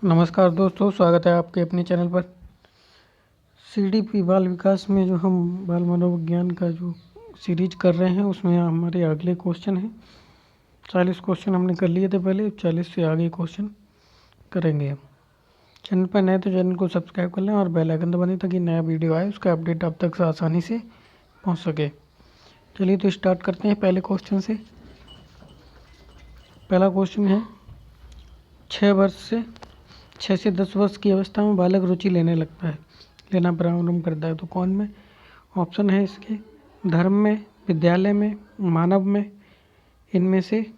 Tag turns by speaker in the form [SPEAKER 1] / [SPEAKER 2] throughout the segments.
[SPEAKER 1] नमस्कार दोस्तों, स्वागत है आपके अपने चैनल पर। सीडीपी बाल विकास में जो हम बाल मनोविज्ञान का जो सीरीज कर रहे हैं उसमें हमारे अगले क्वेश्चन हैं। 40 क्वेश्चन हमने कर लिए थे पहले, 40 से आगे क्वेश्चन करेंगे हम। चैनल पर नए तो चैनल को सब्सक्राइब कर लें और बेल आइकन दबाएं ताकि नया वीडियो आए उसका अपडेट आप तक आसानी से पहुँच सके। चलिए तो स्टार्ट करते हैं पहले क्वेश्चन से। पहला क्वेश्चन है 6 से 10 वर्ष की अवस्था में बालक रुचि लेना प्रारंभ करता है तो कौन में? ऑप्शन है इसके धर्म में, विद्यालय में, मानव में, इनमें से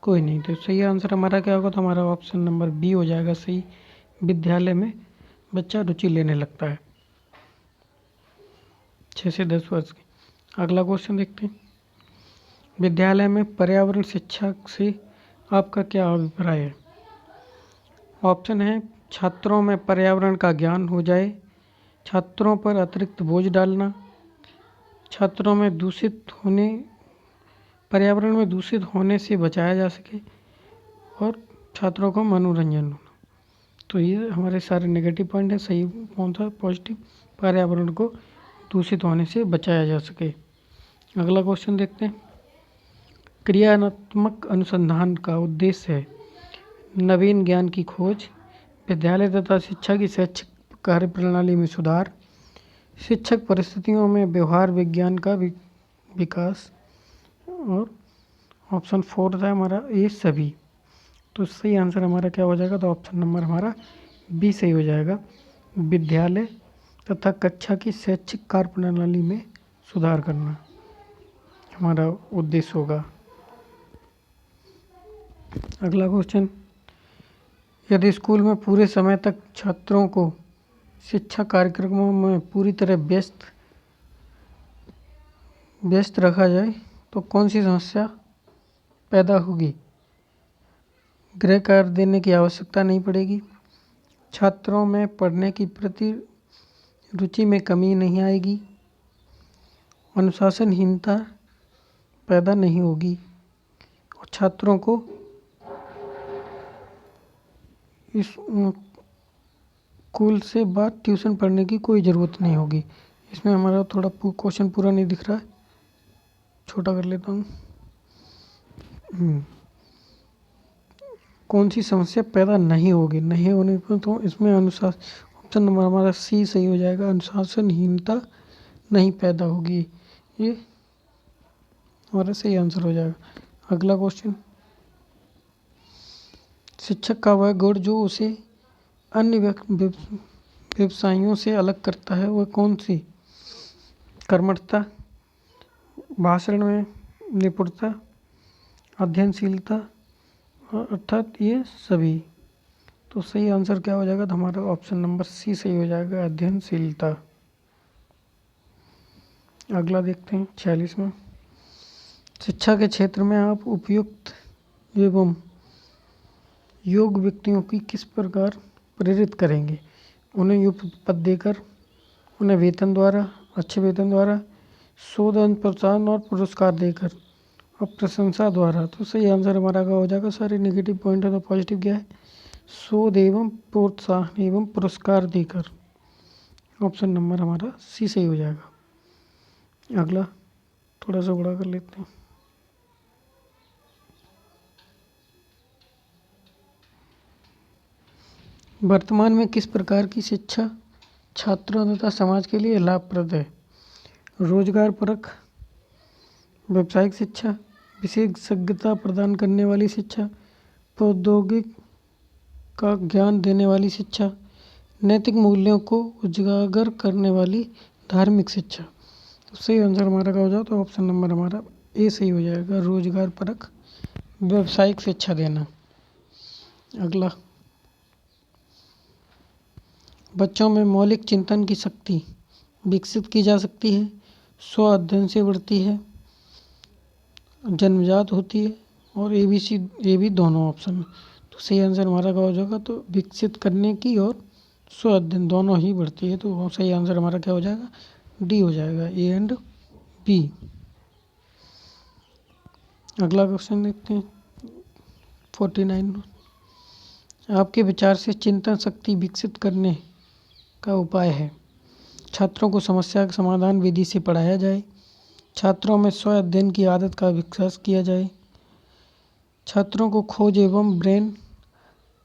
[SPEAKER 1] कोई नहीं। तो सही आंसर हमारा क्या होगा? तो हमारा ऑप्शन नंबर बी हो जाएगा सही। विद्यालय में बच्चा रुचि लेने लगता है 6 से 10 वर्ष की। अगला क्वेश्चन देखते हैं। विद्यालय में पर्यावरण शिक्षा से आपका क्या अभिप्राय है? ऑप्शन है छात्रों में पर्यावरण का ज्ञान हो जाए, छात्रों पर अतिरिक्त बोझ डालना, छात्रों में पर्यावरण में दूषित होने से बचाया जा सके और छात्रों को मनोरंजन होना। तो ये हमारे सारे नेगेटिव पॉइंट है। सही कौन सा? पॉजिटिव, पर्यावरण को दूषित होने से बचाया जा सके। अगला क्वेश्चन देखते हैं। क्रियात्मक अनुसंधान का उद्देश्य है नवीन ज्ञान की खोज, विद्यालय तथा शिक्षा की शैक्षिक कार्य प्रणाली में सुधार, शिक्षक परिस्थितियों में व्यवहार विज्ञान का विकास, और ऑप्शन 4 था हमारा ये सभी। तो सही आंसर हमारा क्या हो जाएगा? तो ऑप्शन नंबर हमारा बी सही हो जाएगा। विद्यालय तथा कक्षा की शैक्षिक कार्य प्रणाली में सुधार करना हमारा उद्देश्य होगा। अगला क्वेश्चन। यदि स्कूल में पूरे समय तक छात्रों को शिक्षा कार्यक्रमों में पूरी तरह व्यस्त रखा जाए तो कौन सी समस्या पैदा होगी? गृह कार्य देने की आवश्यकता नहीं पड़ेगी, छात्रों में पढ़ने की प्रति रुचि में कमी नहीं आएगी, अनुशासनहीनता पैदा नहीं होगी और छात्रों को इस स्कूल से बाद ट्यूशन पढ़ने की कोई ज़रूरत नहीं होगी। इसमें हमारा थोड़ा क्वेश्चन पूरा नहीं दिख रहा है, छोटा कर लेता हूँ। कौन सी समस्या पैदा नहीं होगी? नहीं होने पर तो इसमें ऑप्शन नंबर हमारा सी सही हो जाएगा। अनुशासनहीनता नहीं पैदा होगी, ये हमारा सही आंसर हो जाएगा। अगला क्वेश्चन। शिक्षक का वह गुण जो उसे अन्य व्यवसायियों से अलग करता है वह कौन सी? कर्मठता, भाषण में निपुणता, अध्ययनशीलता, अर्थात ये सभी। तो सही आंसर क्या हो जाएगा? तो हमारा ऑप्शन नंबर सी सही हो जाएगा, अध्ययनशीलता। अगला देखते हैं 46 में। शिक्षा के क्षेत्र में आप उपयुक्त एवं योग्य व्यक्तियों की किस प्रकार प्रेरित करेंगे? उन्हें युक्त पद देकर, उन्हें वेतन द्वारा, अच्छे वेतन द्वारा, शोध प्रोत्साहन और पुरस्कार देकर और प्रशंसा द्वारा। तो सही आंसर हमारा क्या हो जाएगा? सारे नेगेटिव पॉइंट है तो पॉजिटिव क्या है? शोध एवं प्रोत्साहन एवं पुरस्कार देकर। ऑप्शन नंबर हमारा सी सही हो जाएगा। अगला थोड़ा सा बड़ा कर लेते हैं। वर्तमान में किस प्रकार की शिक्षा छात्रों तथा समाज के लिए लाभप्रद है? रोजगार परक, व्यावसायिक शिक्षा, विशेषज्ञता प्रदान करने वाली शिक्षा, प्रौद्योगिक का ज्ञान देने वाली शिक्षा, नैतिक मूल्यों को उजागर करने वाली धार्मिक शिक्षा। तो सही आंसर हमारा क्या हो जाए? तो ऑप्शन नंबर हमारा ए सही हो जाएगा, रोजगार परक व्यावसायिक शिक्षा देना। अगला। बच्चों में मौलिक चिंतन की शक्ति विकसित की जा सकती है, स्व अध्ययन से बढ़ती है, जन्मजात होती है और ए बी दोनों ऑप्शन। तो सही आंसर हमारा क्या हो जाएगा? तो विकसित करने की और स्व अध्ययन दोनों ही बढ़ती है। तो सही आंसर हमारा क्या हो जाएगा? डी हो जाएगा, ए एंड बी। अगला क्वेश्चन देखते हैं 49। आपके विचार से चिंतन शक्ति विकसित करने का उपाय है। छात्रों को समस्या का समाधान विधि से पढ़ाया जाए। छात्रों में स्व अध्ययन की आदत का विकास किया जाए। छात्रों को खोज एवं ब्रेन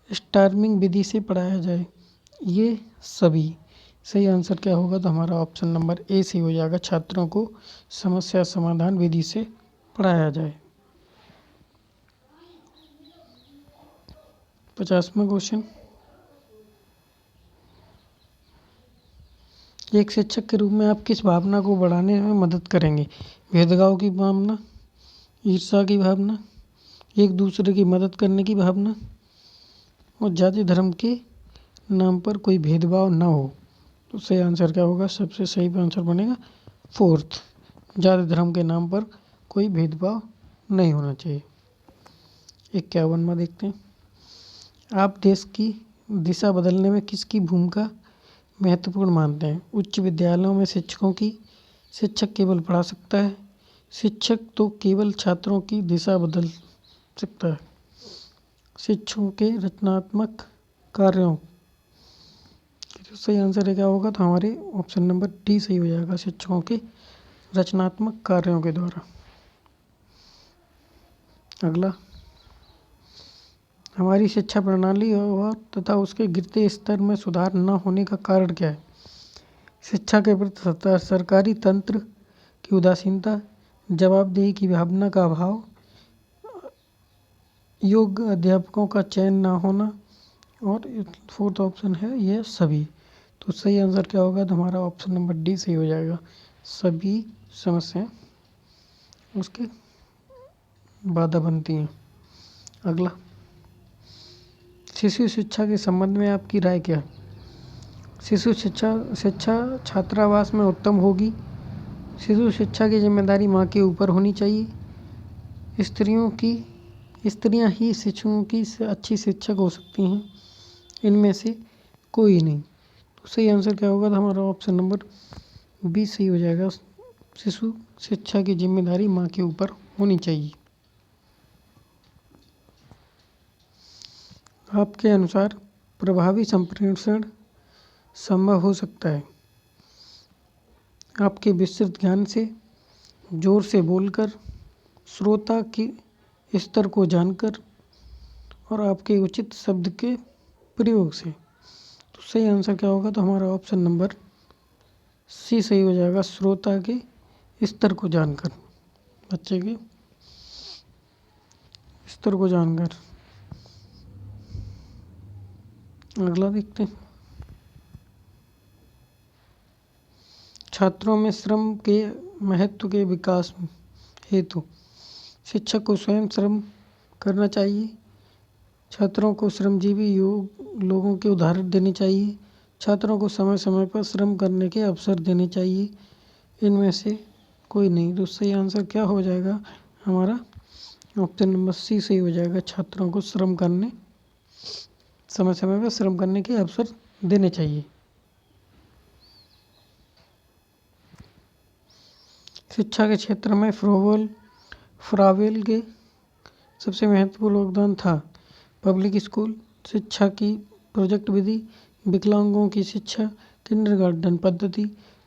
[SPEAKER 1] स्टॉर्मिंग विधि से पढ़ाया जाए। ये सभी सही आंसर क्या होगा? तो हमारा ऑप्शन नंबर ए सही हो जाएगा। छात्रों को समस्या समाधान विधि से पढ़ाया जाए। 50वां क्वेश्चन, एक शिक्षक के रूप में आप किस भावना को बढ़ाने में मदद करेंगे? भेदभाव की भावना, ईर्ष्या की भावना, एक दूसरे की मदद करने की भावना और जाति धर्म के नाम पर कोई भेदभाव ना हो। तो सही आंसर क्या होगा? सबसे सही आंसर बनेगा फोर्थ, जाति धर्म के नाम पर कोई भेदभाव नहीं होना चाहिए। 51वां देखते हैं, आप देश की दिशा बदलने में किसकी भूमिका महत्वपूर्ण मानते हैं? उच्च विद्यालयों में शिक्षक केवल पढ़ा सकता है। शिक्षक तो केवल छात्रों की दिशा बदल सकता है। शिक्षकों के रचनात्मक कार्यों, तो सही आंसर है क्या होगा? तो हमारे ऑप्शन नंबर डी सही हो जाएगा, शिक्षकों के रचनात्मक कार्यों के द्वारा। अगला, हमारी शिक्षा प्रणाली और तथा उसके गिरते स्तर में सुधार न होने का कारण क्या है? शिक्षा के प्रति सरकारी तंत्र की उदासीनता, जवाबदेही की भावना का अभाव, योग्य अध्यापकों का चयन ना होना और फोर्थ ऑप्शन है ये सभी। तो सही आंसर क्या होगा? तो हमारा ऑप्शन नंबर डी सही हो जाएगा, सभी समस्याएं उसके बाधा बनती हैं। अगला, शिशु शिक्षा के संबंध में आपकी राय क्या है? शिशु शिक्षा छात्रावास में उत्तम होगी। शिशु शिक्षा की जिम्मेदारी माँ के ऊपर होनी चाहिए। स्त्रियां ही शिशुओं की अच्छी शिक्षक हो सकती हैं, इनमें से कोई नहीं। तो सही आंसर क्या होगा? तो हमारा ऑप्शन नंबर बी सही हो जाएगा, शिशु शिक्षा की जिम्मेदारी माँ के ऊपर होनी चाहिए। आपके अनुसार प्रभावी संप्रेषण संभव हो सकता है? आपके विस्तृत ज्ञान से, जोर से बोलकर, श्रोता के स्तर को जानकर और आपके उचित शब्द के प्रयोग से। तो सही आंसर क्या होगा? तो हमारा ऑप्शन नंबर सी सही हो जाएगा, श्रोता के स्तर को जानकर, बच्चे के स्तर को जानकर। अगला देखते हैं, छात्रों में श्रम के महत्व के विकास हेतु शिक्षक को स्वयं श्रम करना चाहिए। छात्रों को श्रमजीवी लोगों के उदाहरण देने चाहिए। छात्रों को समय समय पर श्रम करने के अवसर देने चाहिए, इनमें से कोई नहीं। तो सही आंसर क्या हो जाएगा? हमारा ऑप्शन नंबर सी सही हो जाएगा, छात्रों को समय समय पर श्रम करने के अवसर देने चाहिए। शिक्षा के क्षेत्र में फ्रावेल के सबसे महत्वपूर्ण योगदान था पब्लिक स्कूल, शिक्षा की प्रोजेक्ट विधि, विकलांगों की शिक्षा, किंडरगार्टन पद्धति।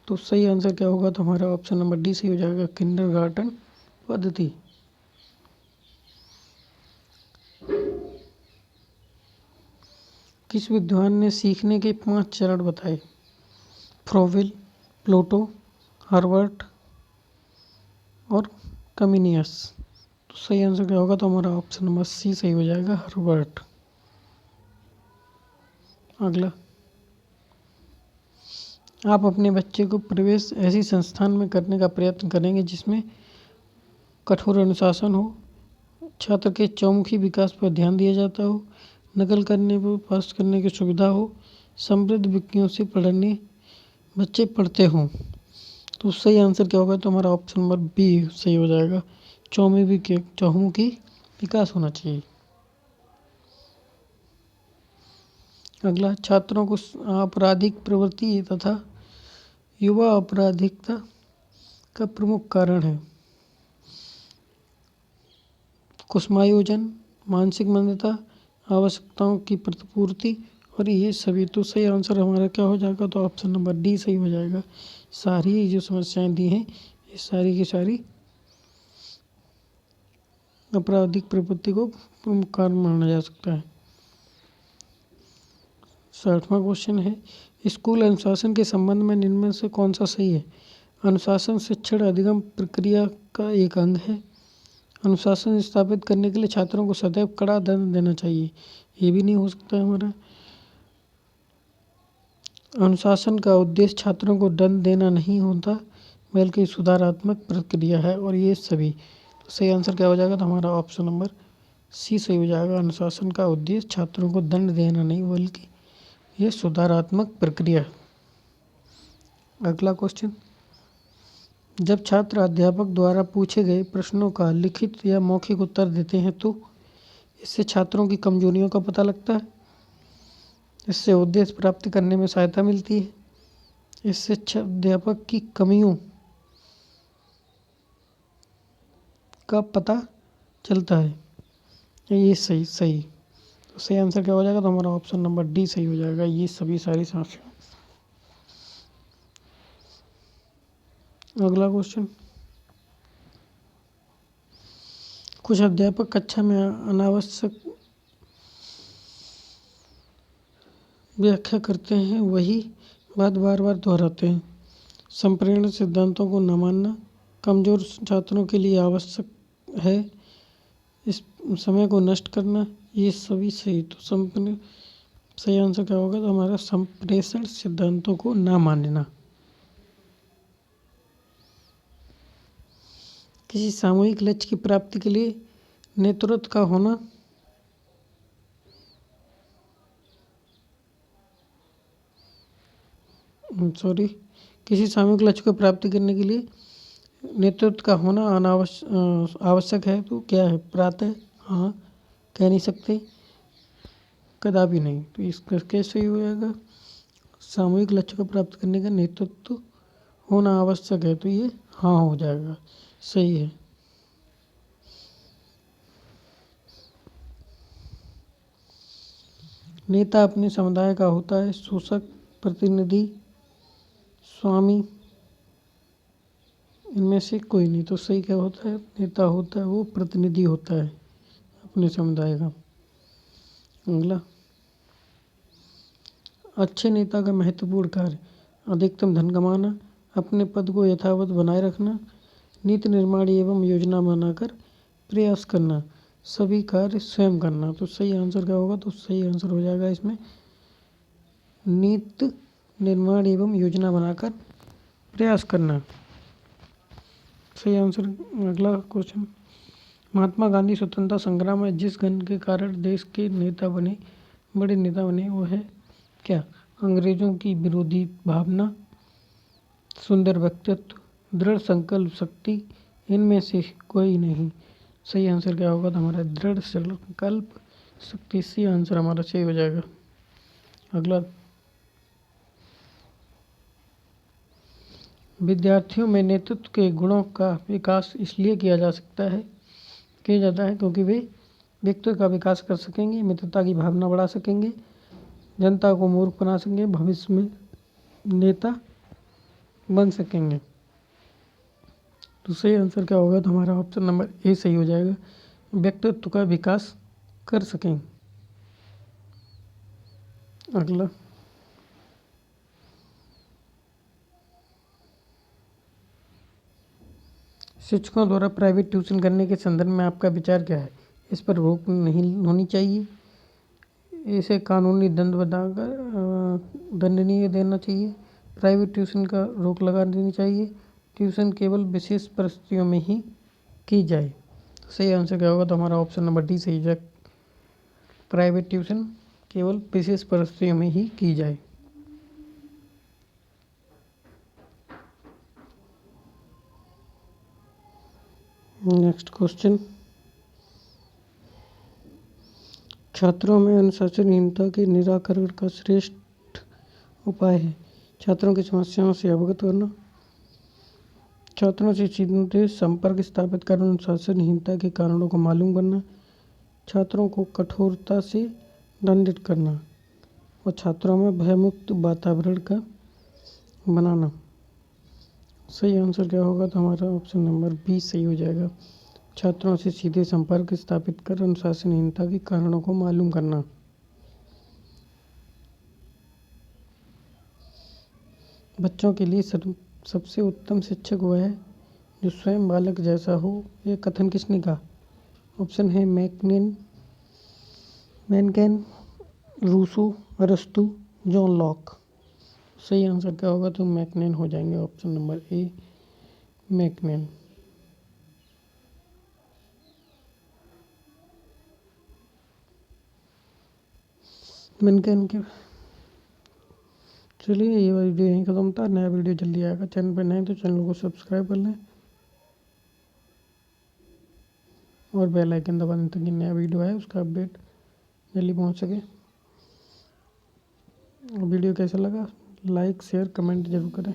[SPEAKER 1] तो सही आंसर क्या होगा? तो हमारा ऑप्शन नंबर डी सही हो जाएगा, किंडरगार्टन पद्धति। किस विद्वान ने सीखने के 5 चरण बताए? फ्रोवेल, प्लेटो, हर्बर्ट और कमिनियस। तो सही आंसर क्या होगा? तो हमारा ऑप्शन नंबर सी सही हो जाएगा, हर्बर्ट। अगला, आप अपने बच्चे को प्रवेश ऐसी संस्थान में करने का प्रयत्न करेंगे जिसमें कठोर अनुशासन हो, छात्र के चौमुखी विकास पर ध्यान दिया जाता हो, नकल करने पर पास करने की सुविधा हो, समृद्ध विषयों से बच्चे पढ़ते हों। तो सही आंसर क्या होगा? तो हमारा ऑप्शन नंबर बी सही हो जाएगा, चौमुखी विकास होना चाहिए। अगला, छात्रों को आपराधिक प्रवृत्ति तथा युवा अपराधिकता का प्रमुख कारण है कुसुमायोजन, मानसिक मंदता, आवश्यकताओं की प्रतिपूर्ति और ये सभी। तो सही आंसर हमारा क्या हो जाएगा? तो ऑप्शन नंबर डी सही हो जाएगा। सारी जो समस्याएं दी हैं ये सारी की सारी आपराधिक प्रवृत्ति को प्रमुख कारण माना जा सकता है। 60वां क्वेश्चन है, स्कूल अनुशासन के संबंध में निम्न में से कौन सा सही है? अनुशासन शिक्षण अधिगम प्रक्रिया का एक अंग है। अनुशासन स्थापित करने के लिए छात्रों को सदैव कड़ा दंड देना चाहिए। ये भी नहीं हो सकता है हमारा। अनुशासन का उद्देश्य छात्रों को दंड देना नहीं होता बल्कि सुधारात्मक प्रक्रिया है और ये सभी। तो सही आंसर क्या हो जाएगा? तो हमारा ऑप्शन नंबर सी सही हो जाएगा। अनुशासन का उद्देश्य छात्रों को दंड देना नहीं बल्कि ये सुधारात्मक प्रक्रिया। अगला क्वेश्चन, जब छात्र अध्यापक द्वारा पूछे गए प्रश्नों का लिखित या मौखिक उत्तर देते हैं तो इससे छात्रों की कमजोरियों का पता लगता है, इससे उद्देश्य प्राप्ति करने में सहायता मिलती है, इससे अध्यापक की कमियों का पता चलता है। ये सही। तो सही आंसर क्या हो जाएगा? तो हमारा ऑप्शन नंबर डी सही हो जाएगा। ये सभी सारी समस्या। अगला क्वेश्चन, कुछ अध्यापक कक्षा में अनावश्यक व्याख्या करते हैं, वही बात बार बार दोहराते हैं। संप्रेषण सिद्धांतों को न मानना कमजोर छात्रों के लिए आवश्यक है, इस समय को नष्ट करना, ये सभी सही। तो सही आंसर क्या होगा? तो हमारा संप्रेषण सिद्धांतों को ना मानना। किसी सामूहिक लक्ष्य की प्राप्ति के लिए नेतृत्व का होना किसी सामूहिक लक्ष्य को प्राप्ति करने के लिए नेतृत्व का होना आवश्यक है। तो क्या है? प्रातः हाँ, कह नहीं सकते, कदापि नहीं। तो इसका कैसे हो जाएगा? सामूहिक लक्ष्य को प्राप्त करने का नेतृत्व होना आवश्यक है, तो ये हाँ हो जाएगा। सही है। नेता अपने समुदाय का होता है शोषक, प्रतिनिधि, स्वामी, इनमें से कोई नहीं। तो सही क्या होता है? नेता होता है वो प्रतिनिधि होता है अपने समुदाय का। अगला, अच्छे नेता का महत्वपूर्ण कार्य अधिकतम धन कमाना, अपने पद को यथावत बनाए रखना, नीति निर्माण एवं योजना बनाकर प्रयास करना, सभी कार्य स्वयं करना। तो सही आंसर क्या होगा? तो सही आंसर हो जाएगा इसमें नीति निर्माण एवं योजना बनाकर प्रयास करना। सही आंसर। अगला क्वेश्चन, महात्मा गांधी स्वतंत्रता संग्राम में जिस गण के कारण देश के नेता बने, बड़े नेता बने, वो है क्या? अंग्रेजों की विरोधी भावना, सुंदर व्यक्तित्व, दृढ़ संकल्प शक्ति, इनमें से कोई नहीं। सही आंसर क्या होगा? तो हमारा दृढ़ संकल्प शक्ति। सही आंसर हमारा सही हो जाएगा। अगला, विद्यार्थियों में नेतृत्व के गुणों का विकास इसलिए किया जाता है क्योंकि वे व्यक्तित्व का विकास कर सकेंगे, मित्रता की भावना बढ़ा सकेंगे, जनता को मूर्ख बना सकेंगे, भविष्य में नेता बन सकेंगे। तो सही आंसर क्या होगा? तो हमारा ऑप्शन नंबर ए सही हो जाएगा। व्यक्तित्व का विकास कर सकें। अगला, शिक्षकों द्वारा प्राइवेट ट्यूशन करने के संदर्भ में आपका विचार क्या है? इस पर रोक नहीं होनी चाहिए, इसे कानूनी दंड बनाकर दंडनीय देना चाहिए, प्राइवेट ट्यूशन का रोक लगा देनी चाहिए, ट्यूशन केवल विशेष परिस्थितियों में ही की जाए। सही आंसर क्या होगा? तो हमारा ऑप्शन नंबर डी सही है। प्राइवेट ट्यूशन केवल विशेष परिस्थितियों में ही की जाए। नेक्स्ट क्वेश्चन, छात्रों में अनुशासनहीनता के निराकरण का श्रेष्ठ उपाय है छात्रों की समस्याओं से अवगत करना, छात्रों से सीधे संपर्क स्थापित कर अनुशासनहीनता के कारणों को मालूम करना, छात्रों को कठोरता से दंडित करना और छात्रों में भयमुक्त वातावरण का बनाना। सही आंसर क्या होगा? तो हमारा ऑप्शन नंबर बी सही हो जाएगा। छात्रों से सीधे संपर्क स्थापित कर अनुशासनहीनता के कारणों को मालूम करना। बच्चों के लिए सबसे उत्तम शिक्षक वह है जो स्वयं बालक जैसा हो। यह कथन किसने कहा? ऑप्शन है मैनकेन, रूसो, अरस्तु, जॉन लॉक। सही आंसर क्या होगा? तो मैकनेन हो जाएंगे। Option number A मैकनेन। मैनकेन के। चलिए ये वीडियो यहीं खत्म था। नया वीडियो जल्दी आएगा। चैनल पर नए तो चैनल को सब्सक्राइब कर लें और बेल आइकन दबा दें ताकि नया वीडियो आए उसका अपडेट जल्दी पहुंच सके। वीडियो कैसा लगा? लाइक शेयर कमेंट जरूर करें।